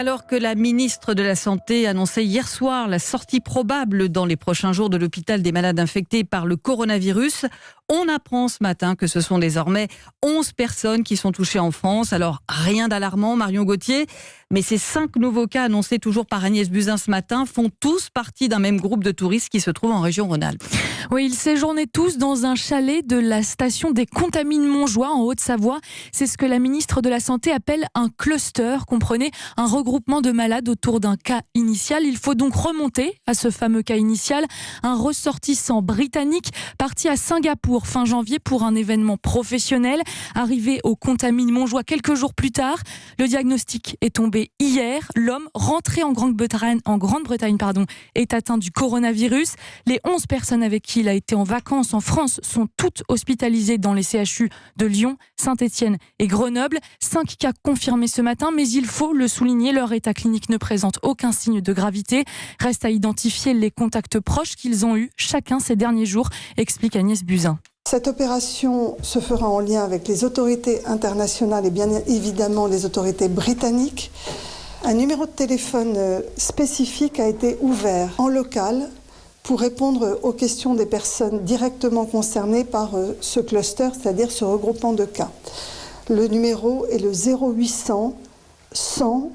Alors que la ministre de la Santé annonçait hier soir la sortie probable dans les prochains jours de l'hôpital des malades infectés par le coronavirus, on apprend ce matin que ce sont désormais 11 personnes qui sont touchées en France. Alors rien d'alarmant, Marion Gauthier, mais ces 5 nouveaux cas annoncés toujours par Agnès Buzyn ce matin font tous partie d'un même groupe de touristes qui se trouve en région Rhône-Alpes. Oui, ils séjournaient tous dans un chalet de la station des Contamines-Montjoie en Haute-Savoie. C'est ce que la ministre de la Santé appelle un cluster, comprenez, un regroupement de malades autour d'un cas initial. Il faut donc remonter à ce fameux cas initial, un ressortissant britannique parti à Singapour fin janvier pour un événement professionnel, arrivé aux Contamines-Montjoie quelques jours plus tard. Le diagnostic est tombé hier. L'homme rentré en Grande-Bretagne, est atteint du coronavirus. Les 11 personnes avec qui il a été en vacances en France sont toutes hospitalisées dans les CHU de Lyon, Saint-Étienne et Grenoble. 5 cas confirmés ce matin, mais il faut le souligner, leur état clinique ne présente aucun signe de gravité. Reste à identifier les contacts proches qu'ils ont eus chacun ces derniers jours, explique Agnès Buzyn. Cette opération se fera en lien avec les autorités internationales et bien évidemment les autorités britanniques. Un numéro de téléphone spécifique a été ouvert en local pour répondre aux questions des personnes directement concernées par ce cluster, c'est-à-dire ce regroupement de cas. Le numéro est le 0800 100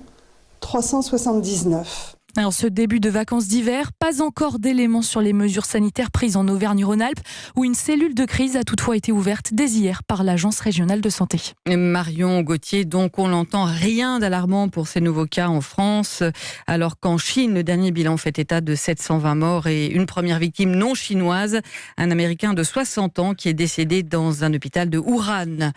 379. Alors, ce début de vacances d'hiver, pas encore d'éléments sur les mesures sanitaires prises en Auvergne-Rhône-Alpes, où une cellule de crise a toutefois été ouverte dès hier par l'Agence régionale de santé. Marion Gauthier, donc on l'entend, rien d'alarmant pour ces nouveaux cas en France, alors qu'en Chine, le dernier bilan fait état de 720 morts et une première victime non chinoise, un Américain de 60 ans qui est décédé dans un hôpital de Wuhan.